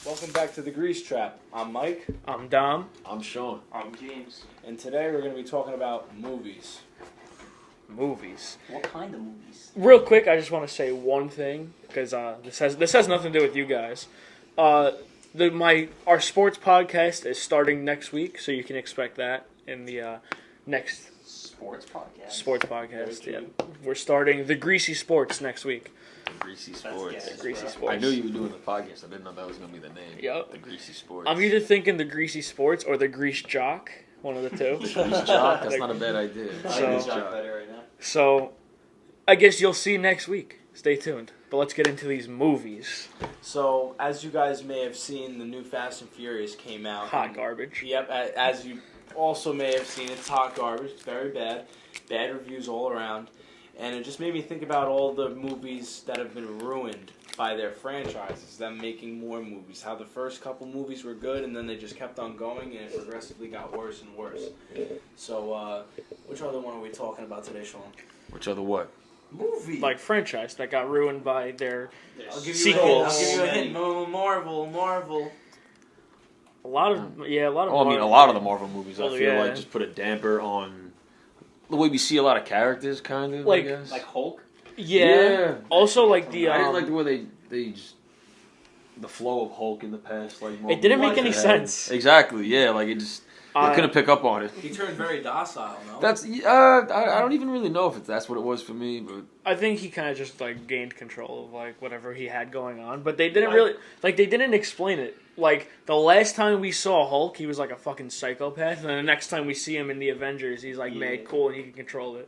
Welcome back to the Grease Trap. I'm Mike. I'm Dom. I'm Sean. I'm James. And today we're going to be talking about movies. Movies. What kind of movies? Real quick, I just want to say one thing because this has nothing to do with you guys. Our sports podcast is starting next week, so you can expect that in the next Sports podcast. sports podcast. Yeah, we're starting the Greasy Sports next week. Greasy Sports. That's Greasy bro. Sports. I knew you were doing the podcast. I didn't know that was going to be the name. Yep. The Greasy Sports. I'm either thinking the Greasy Sports or the Grease Jock. One of the two. Grease Jock? That's not a bad idea. I So- like this job better right now. So, I guess you'll see next week. Stay tuned. But let's get into these movies. So, as you guys may have seen, the new Fast and Furious came out. Hot garbage. Yep, as you also may have seen, it's hot garbage. It's very bad. Bad reviews all around. And it just made me think about all the movies that have been ruined by their franchises, them making more movies. How the first couple movies were good, and then they just kept on going, and it progressively got worse and worse. So, which other one are we talking about today, Sean? Which other what? Movie. Like franchise that got ruined by their I'll give you sequels. A hint. I'll give you a hint. Marvel. a lot of Oh, I mean, a lot of the Marvel movies, I Oh, feel yeah. like, just put a damper on the way we see a lot of characters, kind of, Like- I guess. Like Hulk? yeah. Also, like the I didn't like the way they just... The flow of Hulk in the past, like... it didn't make any movies had. sense. Exactly, yeah, like, it just... I couldn't pick up on it. He turned very docile, no? That's... I don't even really know if that's what it was for me, but... I think he kind of just like gained control of like whatever he had going on, but they didn't really they didn't explain it. Like the last time we saw Hulk, he was like a fucking psychopath, and then the next time we see him in the Avengers, he's like mad cool and he can control it.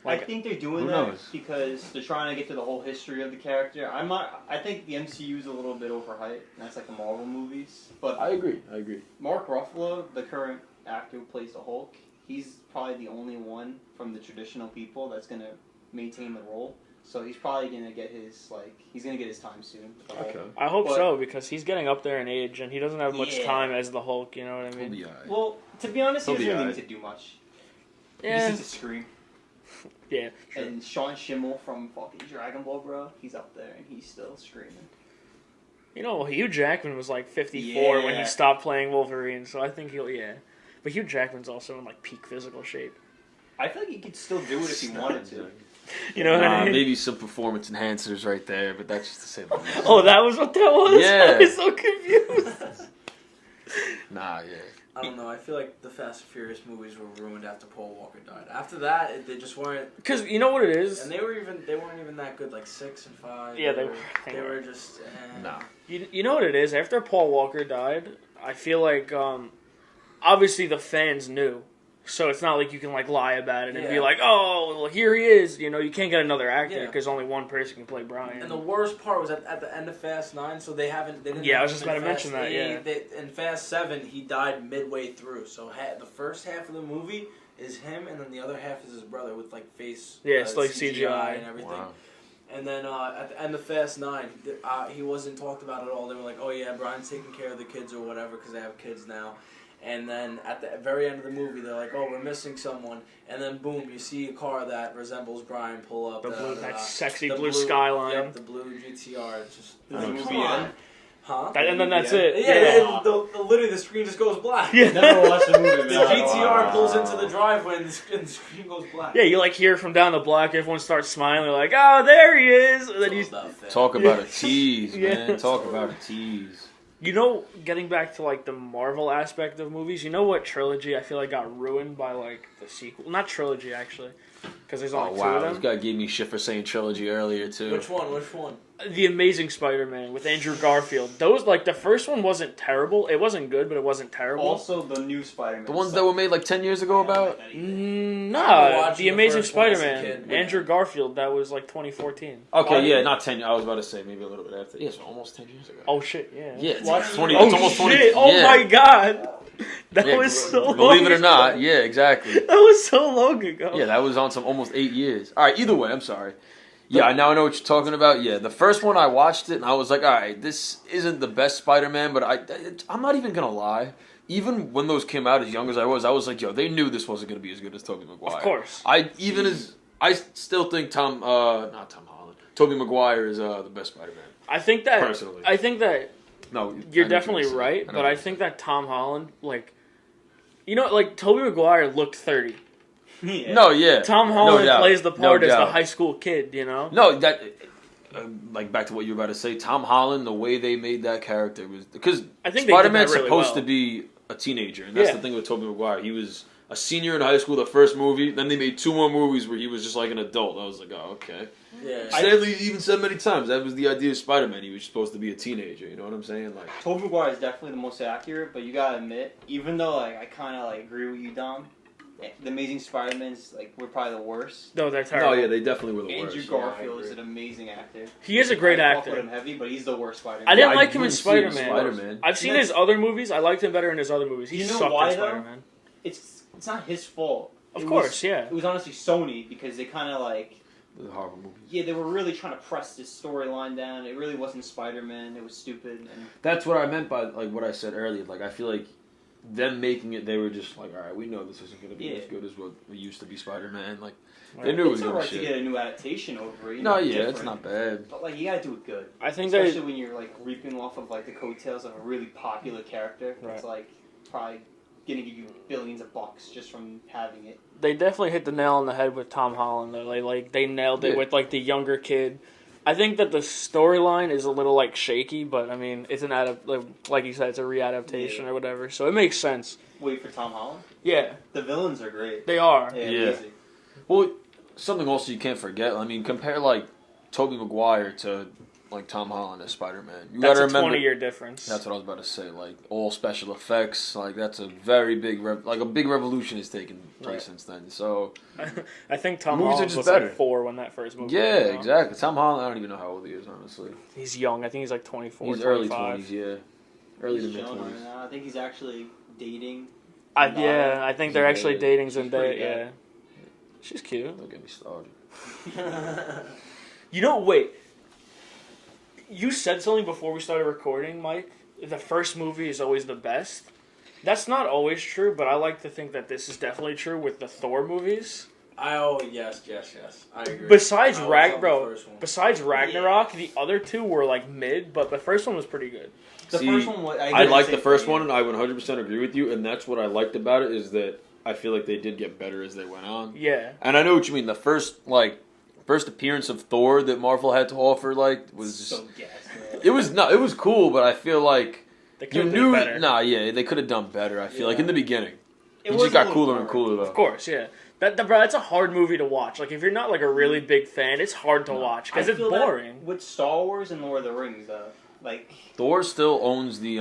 I think they're doing who that knows? because they're trying to get to the whole history of the character. I think the MCU is a little bit overhyped, and that's like the Marvel movies. But I agree. Mark Ruffalo, the current actor who plays the Hulk, he's probably the only one from the traditional people that's gonna maintain the role. So he's probably gonna get his time soon. with the Hulk. Okay. I hope But- so because he's getting up there in age and he doesn't have much Yeah. time as the Hulk. You know what I He'll mean? be alright. Well, to be honest, he He'll be doesn't really alright. need to do much. He Yeah, just needs to scream. yeah. Sure. And Sean Schimmel from fucking Dragon Ball, bro, he's up there and he's still screaming. You know, Hugh Jackman was like 54 when Yeah. he stopped playing Wolverine, so I think But Hugh Jackman's also in like peak physical shape. I feel like he could still do it if he wanted to. You know what I mean? Maybe some performance enhancers right there, but that's just to say the least. Oh, that was what that was? Yeah. I was so confused. Nah, yeah. I don't know. I feel like the Fast and Furious movies were ruined after Paul Walker died. After that, they just weren't. Because you know what it is? And they weren't even that good. Like 6 and 5. Yeah, they were just. Nah. You know what it is? After Paul Walker died, I feel like, obviously the fans knew. So it's not like you can like lie about it and be Yeah. like, oh, well, here he is. You know, you can't get another actor Yeah. because only one person can play Brian. And the worst part was at the end of Fast 9, so they didn't. Yeah, I was have just him about in to mention Fast that, 8. yeah. In Fast 7, he died midway through. So the first half of the movie is him, and then the other half is his brother with like face. Yeah, it's like CGI. and everything. Wow. And then at the end of Fast 9, he wasn't talked about at all. They were like, oh yeah, Brian's taking care of the kids or whatever because they have kids now. And then at the very end of the movie, they're like, oh, we're missing someone. And then boom, you see a car that resembles Brian pull up. that sexy the blue Skyline. Yep, the blue GTR. It's just, Does the movie come on. end? Huh? And then that's it. Yeah, literally the screen just goes black. Yeah. Never watched the movie. The man. GTR pulls into the driveway and the screen goes black. Yeah, you like hear from down the block, everyone starts smiling, like, oh, there he is. And then It's he's, all about film. Talk about a tease, Yeah. man. Talk about a tease. you know, getting back to like the Marvel aspect of movies, you know what trilogy I feel like got ruined by like the sequel? Not trilogy, actually, because there's only Oh, two wow. of This them. guy gave me shit for saying trilogy earlier, too. Which one? The Amazing Spider-Man with Andrew Garfield. Those, like, the first one wasn't terrible. It wasn't good, but it wasn't terrible. Also, the new Spider-Man. The ones that were made like 10 years ago about? I remember Nah, watching The the Amazing first one as a Spider-Man. kid. Andrew Garfield, that was like 2014. Okay, yeah, not 10. I was about to say maybe a little bit after. Yeah, so almost 10 years ago. Oh shit, yeah. Yeah, it's, What? 20, Oh it's almost 20. shit, oh yeah. my god. That Yeah, was so long believe it or ago. not, yeah, exactly. That was so long ago. Yeah, that was on some almost 8 years. All right, either way, I'm sorry. Yeah, now I know what you're talking about. Yeah, the first one I watched it and I was like, all right, this isn't the best Spider-Man, but I'm not even gonna lie. Even when those came out, as young as I was like, yo, they knew this wasn't gonna be as good as Tobey Maguire. Of course. I still think not Tom Holland, Tobey Maguire is the best Spider-Man. I think that Personally. I think that No, You're I know what definitely saying. right, know but what I you're think saying. that Tom Holland, like, like Tobey Maguire looked 30. Yeah. No, yeah. Tom No Holland doubt. plays the No part as the doubt. high school kid, No, that like back to what you were about to say. Tom Holland, the way they made that character was because I think they did Spider-Man's that really supposed well. to be a teenager, and that's Yeah. the thing with Tobey Maguire. He was a senior in high school the first movie. Then they made 2 more movies where he was just like an adult. I was like, oh, okay. Yeah. Stanley even said many times that was the idea of Spider-Man. He was supposed to be a teenager. You know what I'm saying? Like, Tobey Maguire is definitely the most accurate, but you gotta admit, even though like I kind of like agree with you, Dom, the Amazing Spider-Man's were probably the worst. No, they're no, terrible. yeah, they definitely were the Andrew worst. Garfield I is agree. an amazing actor. He is a great I fuck with actor. him heavy, but he's the worst Spider-Man. I didn't Yeah, like him in wouldn't see him Spider-Man. Spider-Man. I've seen Next- his other movies. I liked him better in his other movies. He You know sucked why, in though? Spider-Man. It's not his fault. Of It course, yeah. It was honestly Sony because they kind of The horrible movies. yeah, they were really trying to press this storyline down. It really wasn't Spider-Man. It was stupid. And That's what I meant by like what I said earlier. Like I feel like them making it, they were just like, all right, we know this isn't going to be Yeah. as good as what we used to be Spider-Man. Like Right. they knew it it's was going alright to to shit. get a new adaptation over it. No, yeah, different. it's not bad. But like you gotta do it good. I think Especially when you're like reaping off of like the coattails of a really popular character. Right. It's like probably gonna give you billions of bucks just from having it. they definitely hit the nail on the head with Tom Holland. Though. They nailed it Yeah. with like the younger kid. I think that the storyline is a little like shaky, but I mean it's an like you said, it's a readaptation Yeah. or whatever, so it makes sense. Wait for Tom Holland. Yeah, The villains are great. they are. Yeah. Amazing. Well, something also you can't forget. I mean, compare like Tobey Maguire to like Tom Holland as Spider-Man. You That's gotta a remember. 20-year difference. That's what I was about to say. Like all special effects, like that's a very big, like a big revolution has taken place Right. since then. So I think Tom Movies are Holland just was better. like 4 when that first movie yeah, came out. exactly. Tom Holland, I don't even know how old he is, honestly. He's young. I think he's like 24, He's early 25. 20s, yeah, early to He's mid chilling 20s. right now. I think he's actually dating. Yeah, I think they're actually dating She's pretty Zendaya. Yeah, good. she's cute. Don't get me started. You know, wait. You said something before we started recording, Mike. The first movie is always the best. That's not always true, but I like to think that this is definitely true with the Thor movies. Yes. I agree. Besides I was on the bro, first one. besides Ragnarok, the other 2 were like mid, but the first one was pretty good. The See, first one. Was, I like the say first for one, you. and I 100% agree with you. And that's what I liked about it is that I feel like they did get better as they went on. Yeah, And I know what you mean. The first appearance of Thor that Marvel had to offer was just, so gassed. Man. it was cool, but I feel like they you could have knew better. they could have done better. I feel like in the beginning, It it was just a got little cooler and boring. cooler though. Of course, yeah. Bro, it's a hard movie to watch. Like if you're not like a really big fan, it's hard to watch because I it's feel that boring. with Star Wars and Lord of the Rings, though, like Thor still owns the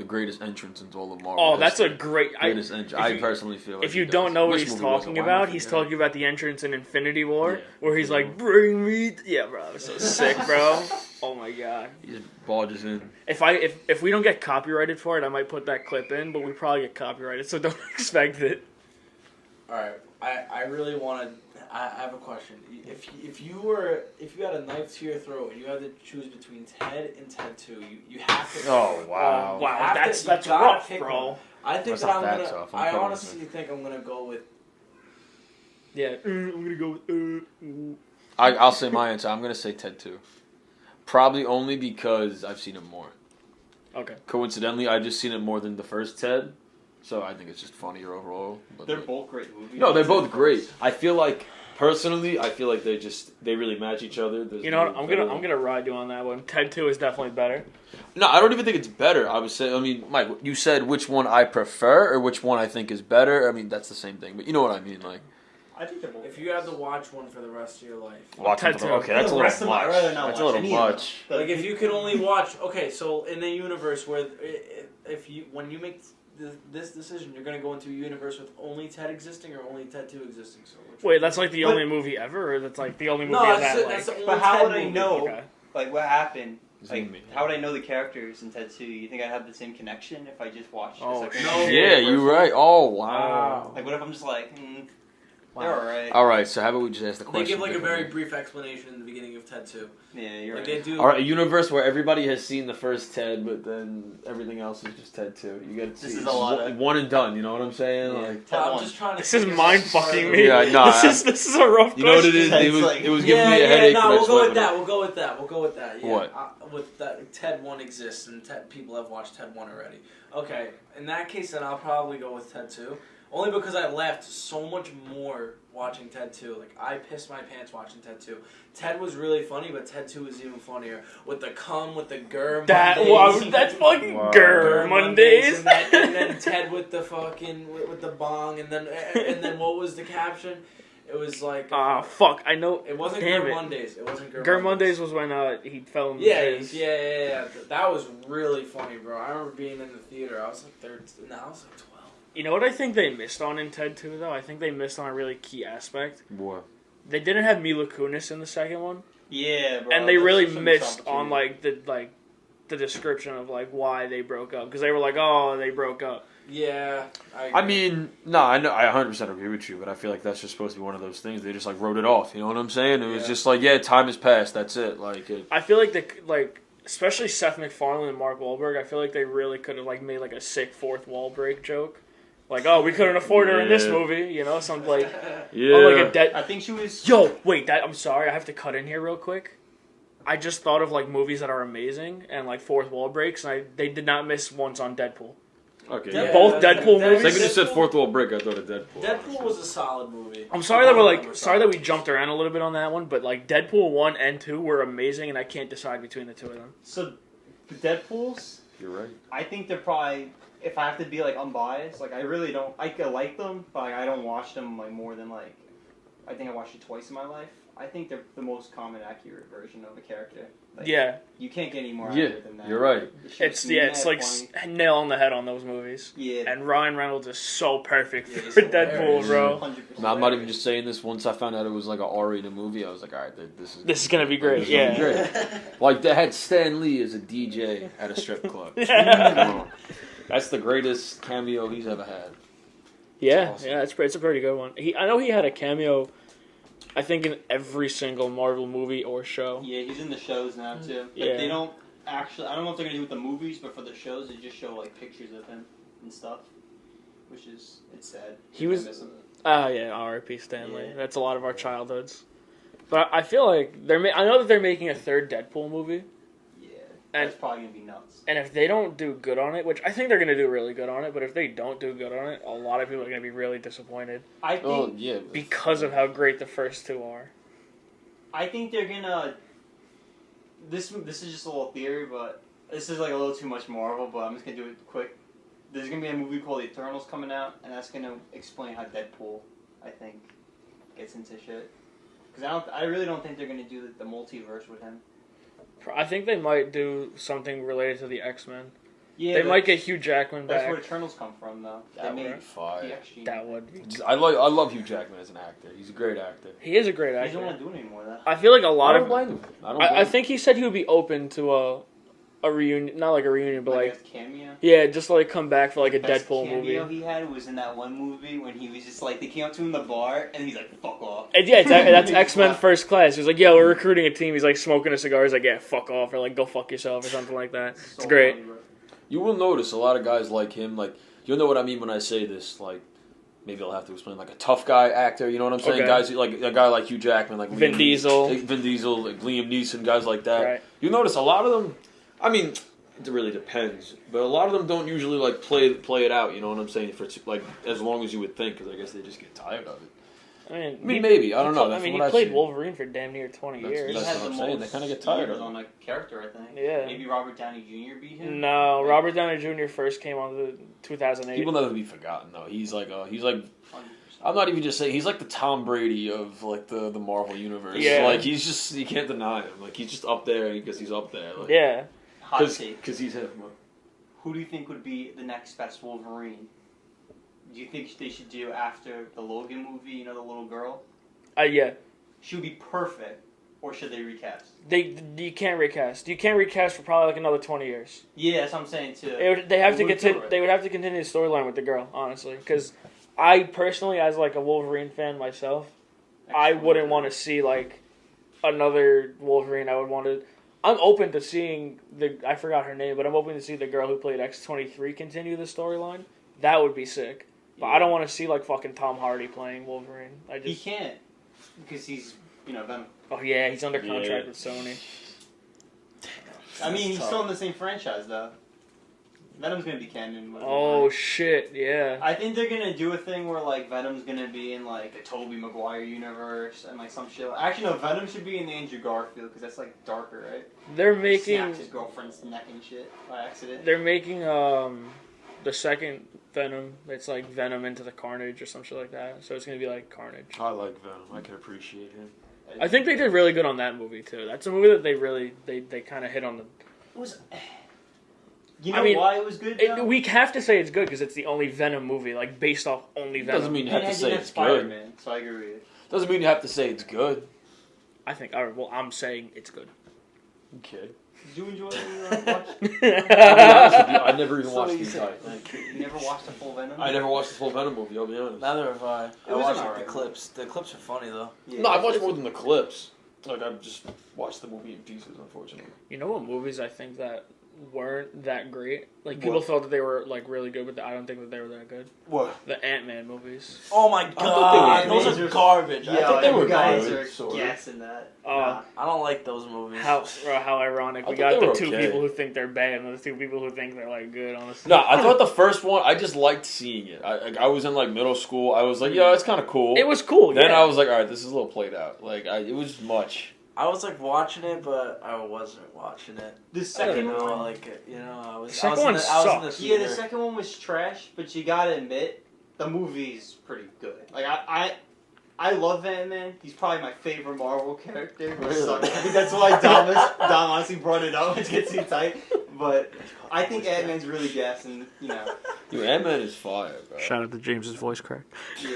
greatest entrance into all of Marvel. Oh, that's a history. great. greatest entrance. I personally feel. Like If you he don't does. know what Which he's movie was it? talking Why am I about, he's forgetting? talking about the entrance in Infinity War, Yeah. where he's like, "Bring me." Yeah, bro, it was so sick, bro. Oh my god. He just barges in. If we don't get copyrighted for it, I might put that clip in, but we probably get copyrighted, so don't expect it. All right, I really want to. I have a question. If you had a knife to your throat and you had to choose between Ted and Ted 2, you have to. Oh wow! Wow, have to- that's you gotta rough, pick bro. one. I think That's that not I'm that gonna. tough. I'm I coming honestly with think I'm gonna go with. Yeah, I'm gonna go with. I'll say my answer. I'm gonna say Ted 2. Probably only because I've seen it more. Okay. Coincidentally, I've just seen it more than the first Ted, so I think it's just funnier overall. But they're both great movies. no, they're both great. I feel like personally, they really match each other. There's You know what? no I'm better- gonna ride you on that one. Ted 2 is definitely better. No, I don't even think it's better. I would say. I mean, Mike, you said which one I prefer or which one I think is better. I mean, that's the same thing, but you know what I mean. Like, I think they're both. If you had to watch one for the rest of your life, watching Ted for 2. okay, that's a The little rest of my- I'd much. rather not That's a watch little any of them. much. The- like if you could only watch. Okay, so in the universe where when you make this decision, you're gonna go into a universe with only Ted existing or only Ted 2 existing. So which Wait, that's like the But- only movie ever, or that's like the only movie No, of that. that's the only But how Ted would I movie. know? Okay. Like what happened? It's Like gonna be- how would I know the characters in Ted 2? You think I'd have the same connection if I just watched? Oh, the second no. one? Yeah, you're right. Oh wow. Like what if I'm just like, Wow. They're alright. All right, so how about we just ask the question? They give like a very differently? brief explanation in the beginning of Ted 2. Yeah, you're Like right. they do. All right, a universe where everybody has seen the first Ted, but then everything else is just Ted 2. You get to This see is it's a lot of- one and done. You know what I'm saying? Yeah. Like, Ted I'm one. just trying to. This is think of mind some fucking sort me. of- Yeah, no, This is a rough you know what it question. is? Ted's It was, like- it was giving Yeah, me a yeah, headache. no, but I we'll just go went with that. We'll go with that. We'll go with that. Yeah. What? With that, Ted 1 exists, and people have watched Ted 1 already. Okay, in that case, then I'll probably go with Ted 2. Only because I laughed so much more watching Ted 2. Like, I pissed my pants watching Ted 2. Ted was really funny, but Ted 2 was even funnier. With the cum, with the gur Mondays. That's fucking Wow. Gur Mondays. And then Ted with the fucking, with the bong, and then what was the caption? It was like... Fuck, I know. It wasn't Damn Gur it. Mondays. It wasn't Gur Gur Mondays was when he fell in the Yeah. jizz. That was really funny, bro. I remember being in the theater. I was like 13. No, I was like 12. You know what I think they missed on in Ted 2, though? I think they missed on a really key aspect. What? They didn't have Mila Kunis in the second one. Yeah, bro. And they that's really such a missed missed on, opportunity. the description of, why they broke up. Because they were like, oh, they broke up. Yeah. I mean, no, I know, I 100% agree with you, but I feel like that's just supposed to be one of those things. They just wrote it off. You know what I'm saying? It was just like, yeah, time has passed. That's it. I feel like especially Seth MacFarlane and Mark Wahlberg, I feel like they really could have made a sick fourth wall break joke. Like, oh, we couldn't afford her in this movie, something like, yeah. or like a dead. I think she was. Yo, wait, I'm sorry, I have to cut in here real quick. I just thought of movies that are amazing and fourth wall breaks, and they did not miss once on Deadpool. Okay. Yeah, Both Deadpool movies. Second you said fourth wall break, I thought of Deadpool. Deadpool was a solid movie. I'm sorry that we jumped around a little bit on that one, but Deadpool 1 and 2 were amazing, and I can't decide between the two of them. So, the Deadpools, You're right. I think they're probably. If I have to be unbiased, I really don't. I could like them, but I don't watch them more than I think I watched it twice in my life. I think they're the most common, accurate version of a character. Yeah, You can't get any more accurate than that. You're right. it's nail on the head on those movies. Yeah. And Ryan Reynolds is so perfect Yeah, he's for hilarious. Deadpool, bro. 100%. No, I'm not even just saying this. Once I found out it was like an R-rated movie, I was like, all right, This is gonna be great. this is gonna Yeah. be great. Like they had Stan Lee as a DJ at a strip club. Yeah. Come on. That's the greatest cameo he's ever had. Yeah, Awesome. yeah, it's a pretty good one. I know he had a cameo, I think, in every single Marvel movie or show. Yeah, he's in the shows now too. Yeah. They don't actually. I don't know if they're gonna do with the movies, but for the shows, they just show pictures of him and stuff, it's sad. He was- I miss him. Yeah, R.I.P. Stanley. Yeah. That's a lot of our childhoods. But I feel like I know that they're making a third Deadpool movie, Yeah, And- that's probably gonna be nuts. and if they don't do good on it, which I think they're gonna do really good on it, but if they don't do good on it, a lot of people are gonna be really disappointed I think. Oh yeah. because of how great the first two are. I think they're gonna. This is just a little theory, but this is a little too much Marvel. But I'm just gonna do it quick. There's gonna be a movie called The Eternals coming out, and that's gonna explain how Deadpool, I think, gets into shit. Because I really don't think they're gonna do the multiverse with him. I think they might do something related to the X-Men. Yeah, They but might get Hugh Jackman That's back. where Eternals come from, though. That they would made be fire. the X-Gene. That would be. I love Hugh Jackman as an actor. He's a great actor. He is a great He doesn't actor. want to do it anymore, though. I feel like a I lot don't of. blame him. I don't blame I him. think he said he would be open to a reunion, not like a reunion, but a cameo. yeah, just come back for a Best Deadpool cameo movie. he had was in that one movie when he was just they came up to him in the bar and he's like, "Fuck off." And yeah, that's He X-Men left. First Class. He was like, "Yeah, we're recruiting a team." He's smoking a cigar. He's like, "Yeah, fuck off," or "Go fuck yourself," or something like that. It's So great. funny, bro. You will notice a lot of guys like him. You'll know what I mean when I say this. Maybe I'll have to explain. A tough guy actor. You know what I'm saying? Okay. Guys like a guy like Hugh Jackman, Vin Diesel. Vin Diesel, Liam Neeson, guys like that. Right. You notice a lot of them. I mean, it really depends, but a lot of them don't usually play it out. You know what I'm saying? For as long as you would think, because I guess they just get tired of it. I mean, Maybe I don't know. I That's mean, what he I've played seen. Wolverine for damn near 20 That's- years. He that's had what the I'm saying. They most kinda get tired years of it. on a character, I think. Yeah. Maybe Robert Downey Jr. beat him. No, Robert Downey Jr. first came on the 2008. He will never be forgotten though. He's like 100%. I'm not even just saying he's like the Tom Brady of the Marvel universe. Yeah. He's just you can't deny him. He's just up there because he's up there. Yeah. Hot take. Because he's him. Who do you think would be the next best Wolverine? Do you think they should do after the Logan movie? You know, the little girl. Yeah. She would be perfect, or should they recast? You can't recast. You can't recast for probably another 20 years. Yeah, that's what I'm saying too. They have to Who would continue. do it? They would have to continue the storyline with the girl, honestly, because I personally, as like a Wolverine fan myself, I wouldn't want to see like another Wolverine. I would want to. I'm open to seeing I forgot her name, but I'm open to see the girl who played X-23 continue the storyline. That would be sick. But I don't want to see like fucking Tom Hardy playing Wolverine. He can't because he's Venom. Oh yeah, he's under contract with Sony. I mean, he's still in the same franchise though. Venom's gonna be canon. Oh shit, yeah. I think they're gonna do a thing where like Venom's gonna be in like the Tobey Maguire universe and like some shit. Actually, no, Venom should be in the Andrew Garfield because that's like darker, right? They're making Snaps his girlfriend's neck and shit by accident. They're making the second Venom. It's like Venom into the Carnage or some shit like that. So it's gonna be like Carnage. I like Venom. I can appreciate him. I think they did really good on that movie too. That's a movie that they kind of hit on the. You know why it was good? We have to say it's good because it's the only Venom movie, like based off only Venom. Doesn't mean you have to say it's Spider-Man, good. so I agree with you. Doesn't mean you have to say it's good. I think. All right. Well, I'm saying it's good. Okay. Did you enjoy it? I never even watched the entire thing. You never watched the full Venom? I never watched the full Venom movie. I'll be honest. Neither have I. I was watched an the alright clips. The clips are funny though. Yeah, No, I've watched more than the clips. Like I've just watched the movie in pieces, unfortunately. You know what movies I think that weren't that great? Like people thought that they were like really good, but I don't think that they were that good. What? The Ant-Man movies. Oh my god, those are garbage. Yeah, I thought they were guys good. are guessing that. I don't like those movies. How ironic. We got the two people who think they're bad and the two people who think they're like good. Honestly, No, I thought the first one. I just liked seeing it. I was in like middle school. I was like, yeah, it's kind of cool. it was cool. Then yeah. I was like, all right, this is a little played out. Like it was much. I was like watching it, but I wasn't watching it. The second one, I was. The second I one was in the sucked. yeah, theater. the second one was trash, but you gotta admit, the movie's pretty good. Like I love Ant-Man. He's probably my favorite Marvel character. Really? I think that's why Dom honestly brought it up. It gets too tight, but I think Ant-Man's really gas, and Dude, Ant-Man is fire, bro. Shout out to James's voice crack. yeah,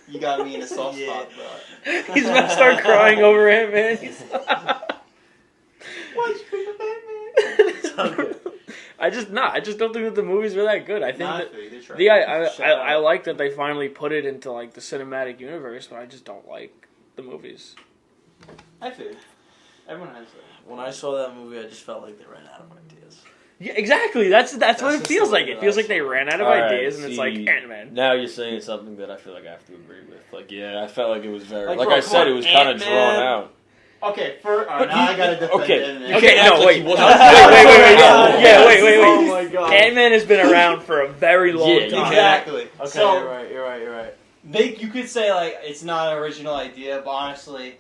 you got me in a soft spot, bro. He's about to start crying over Ant-Man. Why'd you pick up Ant-Man? I just don't think that the movies were that good. I think that I like that they finally put it into like the cinematic universe, but I just don't like the movies. I feel everyone has that. When I saw that movie, I just felt like they ran out of ideas. Yeah, exactly. That's what it just feels the like. way It that feels I like they saw it. ran out of All right, ideas, and it's like see, Ant-Man. Now you're saying something that I feel like I have to agree with. Like, yeah, I felt like it was very. Like, Like bro, I said, come it on, was kind of Ant-Man. drawn out. Okay, now you- I gotta defend okay, Ant-Man. you Okay, can't act no, like wait. he wasn't- Wait. Oh my god. Ant-Man has been around for a very long Yeah, time. Exactly. Okay, So you're right. you could say like it's not an original idea, but honestly,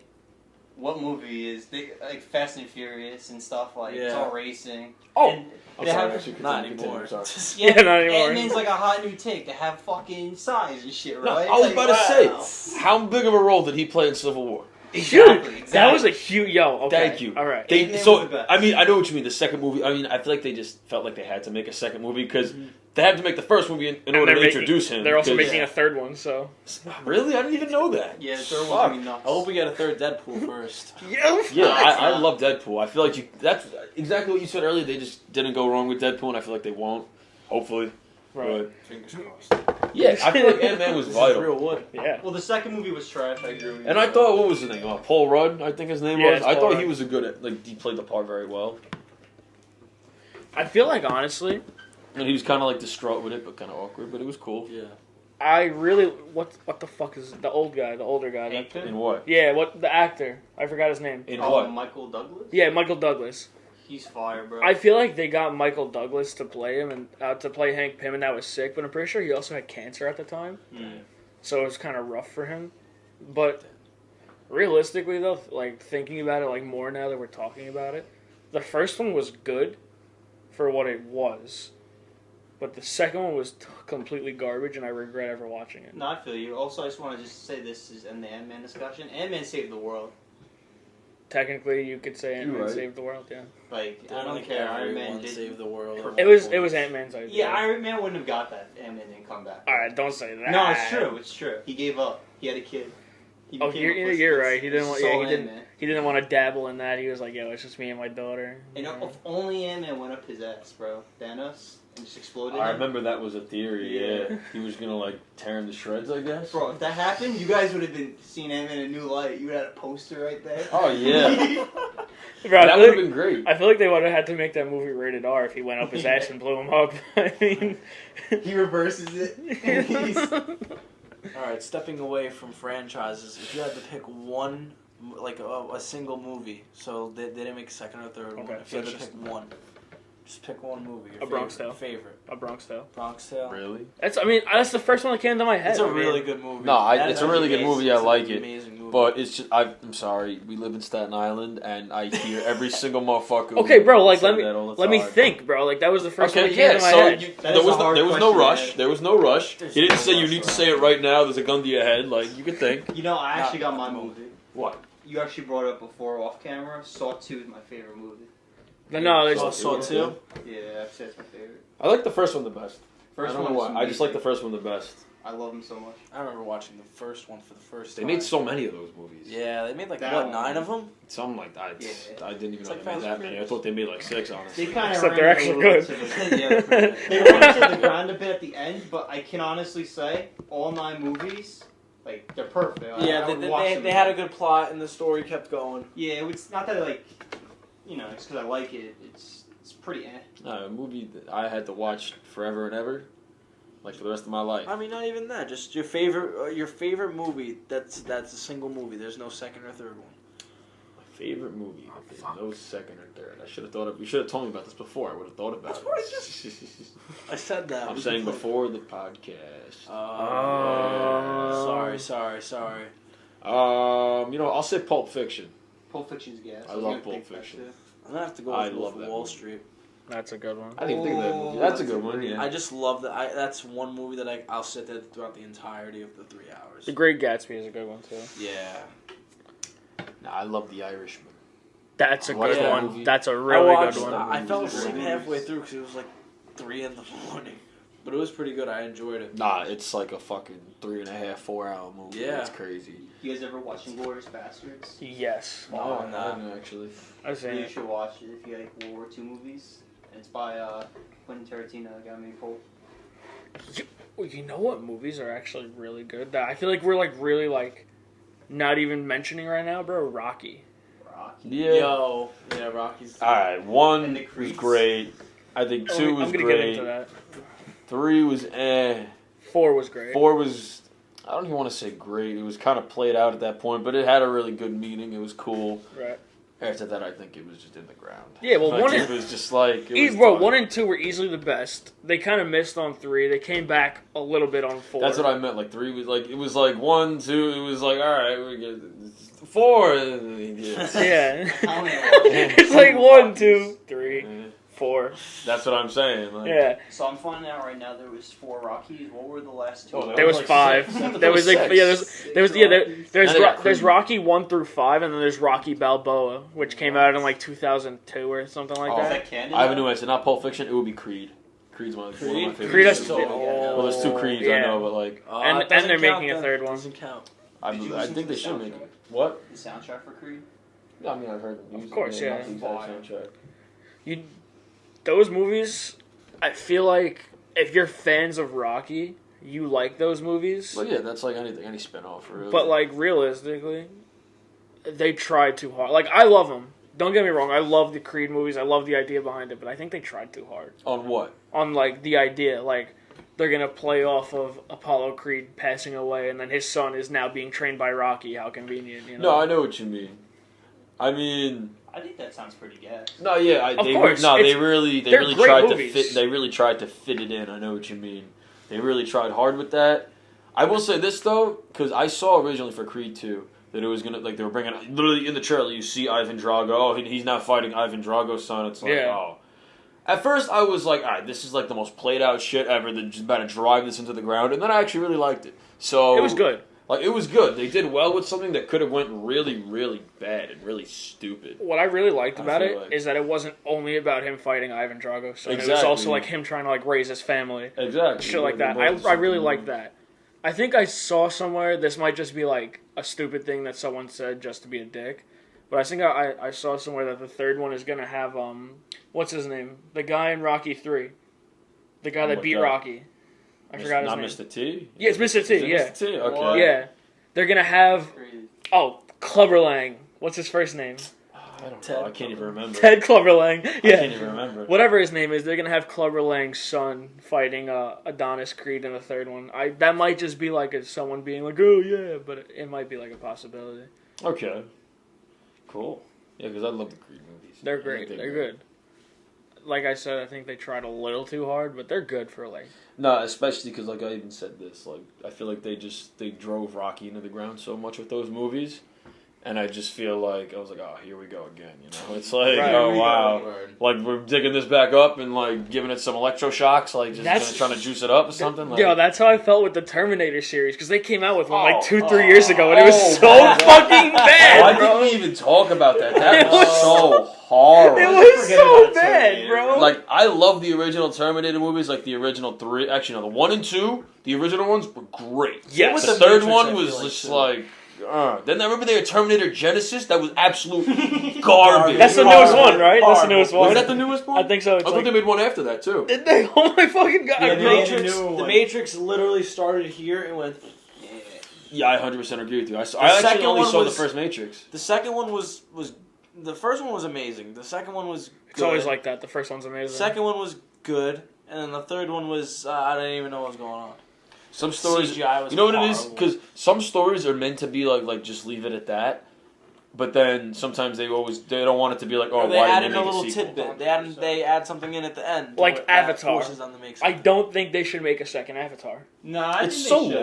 what movie is like Fast and Furious and stuff like it's Yeah. all racing. Oh, And I'm they sorry, have, actually, Not continue, anymore. I'm sorry. Yeah, not anymore. Ant-Man's like a hot new take. They have fucking size and shit, No, right? I was Like, about to wow. say, how big of a role did he play in Civil War? Dude, that was a huge Okay. Thank you. All right. They, Ant-Man so, was the best. I mean, I know what you mean. The second movie, I mean, I feel like they just felt like they had to make a second movie because they had to make the first movie in And order they're to making- introduce him. They're also because- making a third one, so. Really? I didn't even know that. Yeah, the third one's Fuck. gonna be nuts. I hope we get a third Deadpool first. Yeah, I love Deadpool. I feel like that's exactly what you said earlier. They just didn't go wrong with Deadpool, and I feel like they won't. Hopefully. Right. Fingers crossed. Yeah, I feel like Ant-Man was This is vital. real wood. Yeah. Well, the second movie was trash. I agree with you. And I thought, what was his name? Paul Rudd, I think his name Yeah, was. it's I Paul thought Rudd. he was a good at, like, he played the part very well. I feel like, honestly, And he was kind of, like, distraught with it, but kind of awkward, but it was cool. Yeah. I really. What the fuck is the older guy? Hank In what? Yeah, the actor? I forgot his name. In Oh, what? Michael Douglas. Yeah, Michael Douglas. He's fire, bro. I feel like they got Michael Douglas to play him and to play Hank Pym, and that was sick. But I'm pretty sure he also had cancer at the time, so it was kind of rough for him. But realistically, though, like thinking about it, like more now that we're talking about it, the first one was good for what it was, but the second one was completely garbage, and I regret ever watching it. No, I feel you. Also, I just want to just say this is in the Ant-Man discussion. Ant-Man saved the world. Technically, you could say Ant-Man You're right. saved the world. Yeah, Like, I don't care. Iron Man Everyone did. save the world. it was Ant-Man's idea. Yeah, Iron Man wouldn't have got that. Ant-Man didn't come back. All right, don't say that. No, it's true. It's true. He gave up. He had a kid. He Oh, became a pussy. you're right. He didn't want. Saw Yeah, he Ant-Man. he didn't want to dabble in that. He was like, yo, it's just me and my daughter. And if only Ant-Man went up his ass, bro. Thanos and just exploded. I him. remember that was a theory. Yeah, he was gonna like tear him to shreds, I guess. Bro, if that happened, you guys would have been seeing Ant-Man in a new light. You would have had a poster right there. Oh yeah, Bro, that would have been great. I feel like they would have had to make that movie rated R if he went up his ass and blew him up. I mean, He reverses it. And he's... All right, stepping away from franchises, if you had to pick one, like a single movie, so they didn't make a second or third one. Okay, If you had so to it's pick one, just pick one movie. Your A Bronx Tale. Favorite. A Bronx Tale. Bronx Tale. Really? That's the first one that came to my head. It's a I mean, really good movie. No, That it's is a really good amazing. movie. I It's like an it. Amazing movie. But it's just, I'm sorry. We live in Staten Island, and I hear every single motherfucker. Okay, bro. Like, say let that all the me let me time. think, bro. Like, that was the first one Okay, that came yeah. to my So head. That there is was a hard there was no question, rush. man. There was no rush. There's He didn't no say you rush, need to right? say it right now. There's a gun to your head. Like you could think. You know, I actually got my Not- movie. What? You actually brought it up before off camera. Saw 2 is my favorite movie. No, there's Saw 2. Yeah, I've said it's my favorite. I like the first one the best. First I don't one know is why. I just like the amazing. first one the best. I love him so much. I remember watching the first one for the first They time. made so many of those movies. Yeah, they made like That what, one. 9 of them? Something like that. Yeah. I didn't even It's know like they made Fast that and many. I Furious. thought they made like 6, honestly. They kind of Except they're actually good. Yeah, They ran into the ground a bit at the end, but I can honestly say all 9 movies, like they're perfect. yeah, I would they, watch they, them they had a again. good plot and the story kept going. Yeah, it's not that like, you know, it's because I like it. It's pretty. A movie that I had to watch forever and ever, like for the rest of my life. I mean, not even that. Just your favorite movie. That's a single movie. There's no second or third one. My favorite movie. There's no second or third. I should have thought of. You should have told me about this before. I would have thought about That's what I it. I said that. I'm saying before the podcast. Sorry. I'll say Pulp Fiction. Pulp Fiction's gas. I love Pulp Fiction. I'm gonna have to go I with love Wolf of that Wall movie. Street. That's a good one. I didn't think of that movie. That's a good one. Yeah. I just love that. That's one movie that I'll sit there throughout the entirety of the 3 hours. The Great Gatsby is a good one too. Yeah. Nah, I love The Irishman. That's a Watch good that one. movie. That's a I really watched. good one. I fell Movies are asleep great halfway movies. through because it was like 3 in the morning, but it was pretty good. I enjoyed it. Nah, it's like a fucking 3.5, 4 hour movie. Yeah. It's crazy. You guys ever watch Inglourious Bastards? Yes, No, Oh, I nah. haven't actually. I've seen You it. should watch it if you like World War II movies. And it's by Quentin Tarantino. Got me pulled. Well, you know what movies are actually really good? That I feel like we're like really like not even mentioning right now, bro. Rocky. Rocky. Yeah. Yo, yeah, Rocky's. Alright, And 1 the was Creeds. great. I think 2 was I'm gonna great. get into that. 3 was eh. 4 was great. 4 was, I don't even want to say great. It was kind of played out at that point, but it had a really good meaning. It was cool. Right. After that, I think it was just in the ground. Yeah, well, Like, one it and, was just like it was bro, done. 1 and 2 were easily the best. They kind of missed on 3. They came back a little bit on 4. That's what I meant. Like 3 was like it was like 1, 2. It was like all right, we get 4. Yeah. I only It's like 1, 2, 3, 4. That's what I'm saying. Like, Yeah. So I'm finding out right now there was 4 Rockies. What were the last 2? Oh, There was like 5. 6. I thought There there was was like 6. yeah, there's And they got there's Creed. Rocky 1 through 5, and then there's Rocky Balboa, which came out in like 2002 or something like Oh, Is that. that canon? I have a new answer. Not Pulp Fiction. It would be Creed. Creed's one of my Creed? favorites. Creed has to So- be. Well, there's 2 Creeds. I Yeah. know, but like And- it doesn't they're count making a then. third one. Doesn't count. I Did you I listen think to they the should make soundtrack? it. What? The soundtrack for Creed? Yeah, I mean, I've heard the music. course, yeah. not the exact soundtrack. Those movies, I feel like if you're fans of Rocky, you like those movies. Well, yeah, that's like anything, any spinoff, really. But like realistically, they tried too hard. Like I love them. Don't get me wrong. I love the Creed movies. I love the idea behind it. But I think they tried too hard on what? on like the idea. Like they're gonna play off of Apollo Creed passing away, and then his son is now being trained by Rocky. How convenient, you know? No, I know what you mean. I mean, I think that sounds pretty gas. no, yeah, Of they course, no, it's- they really they're great tried movies. to fit. They really tried to fit it in. I know what you mean. They really tried hard with that. I will say this though, because I saw originally for Creed 2 that it was gonna like they were bringing literally in the trailer. You see Ivan Drago. Oh, he's now fighting Ivan Drago's son. It's like Yeah. oh. At first, I was like, all right, this is like the most played out shit ever. They're just about to drive this into the ground, and then I actually really liked it. So It was good. Like it was good. They did well with something that could have went really, really bad and really stupid. What I really liked I about feel it is like- that it wasn't only about him fighting Ivan Drago. So it was Exactly. also like him trying to like raise his family. Exactly. Shit like that. I really like that. I think I saw somewhere, this might just be like a stupid thing that someone said just to be a dick, But I think I saw somewhere that the third one is gonna have what's his name? The guy in Rocky 3, the guy that beat Rocky. I forgot his name. Not Mr. T. Yeah, it's Mr. T. Yeah. Mr. T. Okay. What? Yeah. They're gonna have Clubber Lang. What's his first name? I don't know. I can't even remember. Ted Clubber Lang. Yeah. I can't even remember. Whatever his name is, they're gonna have Clubber Lang's son fighting Adonis Creed in the third one. That might just be like someone being like, oh yeah, but it might be like a possibility. Okay. Cool. Yeah, because I love the Creed movies. They're great. They're good. Like I said, I think they tried a little too hard, but they're good for like. No, especially because like I even said this, like I feel like they drove Rocky into the ground so much with those movies. And I just feel like, I was like, oh, here we go again, you know? It's like, Right. oh, wow. Like, we're digging this back up and, like, giving it some electroshocks, like, just trying to juice it up or something. Like, Yo, that's how I felt with the Terminator series, because they came out with one, like, 2-3 years ago, and it was so fucking bad, why bro. didn't we even talk about that? That was so horrible. It was so bad, bro. Like, I love the original Terminator movies, like, the original 3. Actually, no, the 1 and 2, the original ones were great. Yes. The The third Matrix, one I was feel like, just too. like... Then I remember they had Terminator Genesis. That was absolute garbage. That's the newest one, right? That's the newest one. Was that the newest one? I think so. I thought they made one after that too. Did they? Oh my fucking god, The bro. Matrix, new the one. Matrix literally started here and went. Yeah, I 100% agree with you. I second actually only one saw the was- first Matrix. The second one was the first one was amazing. The second one was good. It's always like that. The first one's The amazing. second one was good, and then the third one was I didn't even know what was going on. Some stories, CGI was you know what it is? horrible. Because some stories are meant to be like just leave it at that. But then sometimes they don't want it to be like, oh, Or they why added didn't a they make little a sequel? tidbit. They add something in at the end. Like that Avatar. forces them to make I something. don't think they should make a second Avatar. No, I It's think so they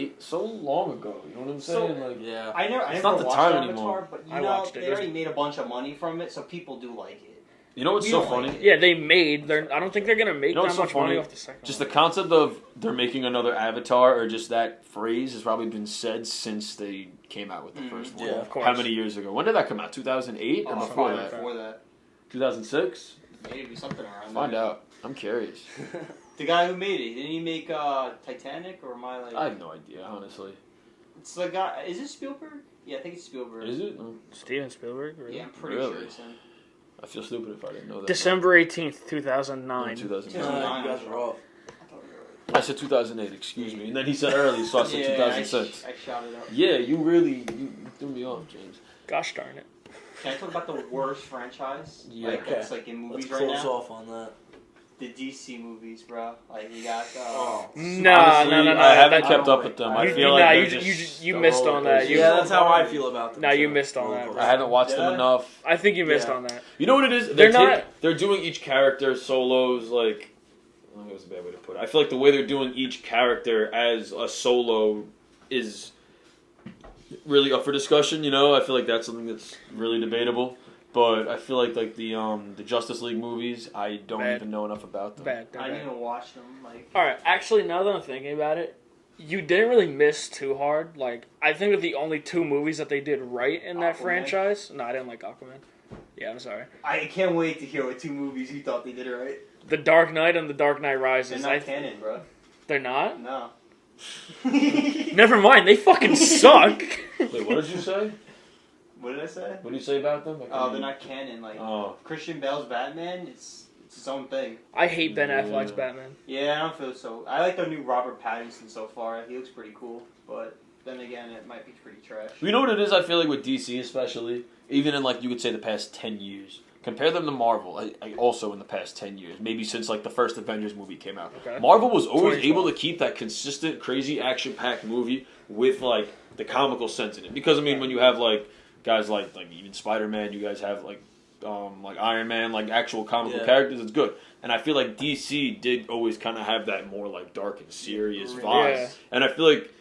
should. so long ago. You know what I'm So- saying? Like, Yeah. I never It's never not the watched time Avatar, anymore. but I watched it. they already made a bunch of money from it, so people do like it. you know what's We so don't funny? like it. Yeah, they made. I don't think they're gonna make You know that what's so much money funny? off the second Just one. the concept of they're making another Avatar, or just that phrase has probably been said since they came out with the first one. Yeah, of course. How many years ago? When did that come out? 2008 or Oh, before probably that? before that. 2006? Maybe something around Find there. out. I'm curious. The guy who made it, didn't he make Titanic or am I like? I have no idea, honestly. It's the guy. Is it Spielberg? Yeah, I think it's Spielberg. Is it? No. Steven Spielberg. Really? Yeah, I'm pretty Really? sure it's him. I feel stupid if I didn't know that. December 18th, 2009. 2009. You guys are off. I thought we were I said 2008, excuse me. And then he said early, so I said 2006. I shouted out. Yeah, you threw me off, James. Gosh darn it. Can I talk about the worst franchise? Yeah. Like, Okay. that's like in Let's movies right close now. off on that. The DC movies, bro. Like you got. Oh. No, Honestly, no. I haven't I kept don't up with them. I You- feel you- like nah, they're you just missed on that. You- Yeah, that's how I feel about them. No, you too. missed on that, bro. I haven't watched them Yeah. enough. I think you missed Yeah. on that. You know what it is? They're not- They're doing each character solos like. I think was a bad way to put it. I feel like the way they're doing each character as a solo is really up for discussion. You know, I feel like that's something that's really debatable. But I feel like the Justice League movies, I don't Bad. even know enough about them. Bad. I didn't even watch them. Like. All right, actually, now that I'm thinking about it, you didn't really miss too hard. Like, I think of the only 2 movies that they did right in that Aquaman. franchise. No, I didn't like Aquaman. Yeah, I'm sorry. I can't wait to hear what 2 movies you thought they did it right. The Dark Knight and The Dark Knight They're Rises. not canon, bro. They're not? No. Never mind, they fucking suck. Wait, what did you say? What did I say? What did you say about them? Oh, they're not canon. Like Oh, Christian Bale's Batman, it's its own thing. I hate Ben Yeah. Affleck's Batman. Yeah, I don't feel so. I like the new Robert Pattinson so far. He looks pretty cool, but then again, it might be pretty trash. you know what it is? I feel like with DC especially, even in like you could say the past 10 years. Compare them to Marvel. I also in the past 10 years, maybe since like the first Avengers movie came out. Okay. Marvel was always 2012. able to keep that consistent, crazy, action-packed movie with like the comical sense in it. Because I mean, when you have like guys like even Spider-Man, you guys have like Iron Man, like actual comical Yeah. characters. It's good, and I feel like DC did always kind of have that more like dark and serious vibe. Yeah. And I feel like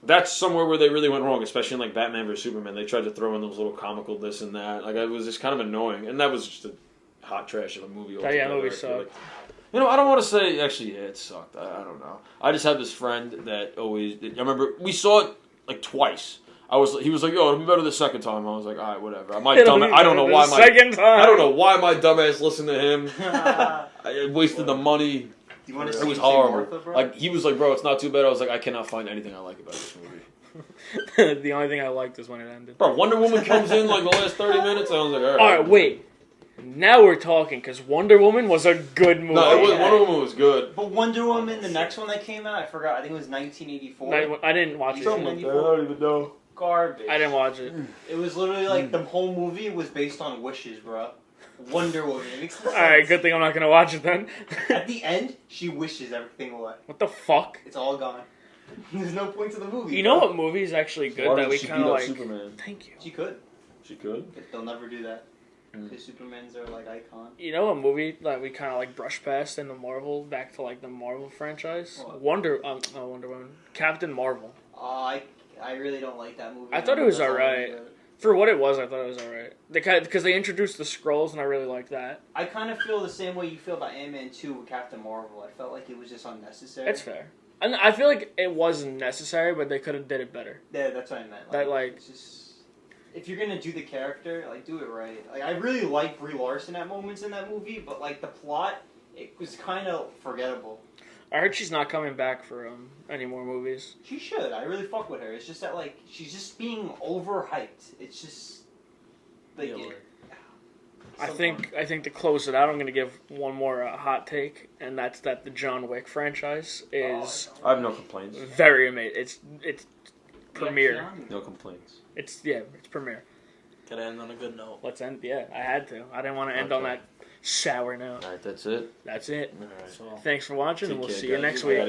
that's somewhere where they really went wrong, especially in like Batman vs Superman. They tried to throw in those little comical this and that. Like it was just kind of annoying, and that was just a hot trash of a movie. Yeah, Altogether, movie I feel sucked. like. You know, I don't want to say actually. Yeah, it sucked. I don't know. I just had this friend that always. I remember we saw it like twice. He was like, "Yo, it'll be better the second time." I was like, "All right, whatever." I don't know why Second time. I don't know why my dumbass listened to him. I wasted the money. Do you want to It see was St. horrible. Martha, bro? Like he was like, "Bro, it's not too bad." I was like, "I cannot find anything I like about this movie." The only thing I liked is when it ended. Bro, Wonder Woman comes in like the last 30 minutes, and I was like, all Alright, wait. Now we're talking, because Wonder Woman was a good movie. No, Wonder Woman was good. But Wonder Woman, the next one that came out, I forgot. I think it was 1984. I didn't watch it. Something like that. I don't even know. Garbage. I didn't watch it. It was literally like the whole movie was based on wishes, bro. Wonder Woman. It makes no sense. Alright, good thing I'm not going to watch it then. At the end, she wishes everything away. What the fuck? It's all gone. There's no point to the movie. You bro. know what movie is actually good Why that did we she kind beat of up like... Superman? Thank you. She could. She could? But they'll never do that. Because Supermans are like icon. You know a movie that we kind of like brushed past in the Marvel, back to like the Marvel franchise? What? Wonder Woman. Captain Marvel. I really don't like that movie. I thought it was That's all alright. good. For what it was, I thought it was alright. Because they introduced the Skrulls, and I really liked that. I kind of feel the same way you feel about Ant-Man 2 with Captain Marvel. I felt like it was just unnecessary. That's fair. And I feel like it wasn't necessary, but they could have did it better. Yeah, that's what I meant. That, like- it's just, if you're gonna do the character, like, do it right. Like, I really like Brie Larson at moments in that movie, but like the plot, it was kind of forgettable. I heard she's not coming back for any more movies. She should. I really fuck with her. It's just that like she's just being overhyped. It's just like. Yeah, I think to close it out, I'm going to give one more hot take, and that's that the John Wick franchise is I have no complaints. very amazing. It's premiere. No complaints. It's premiere. Gotta end on a good note. Let's end. Yeah, I had to. I didn't want to end on that sour note. All right, that's it. That's it. All right. So. Thanks for watching, and Take we'll care, see you guys. next You week. guys-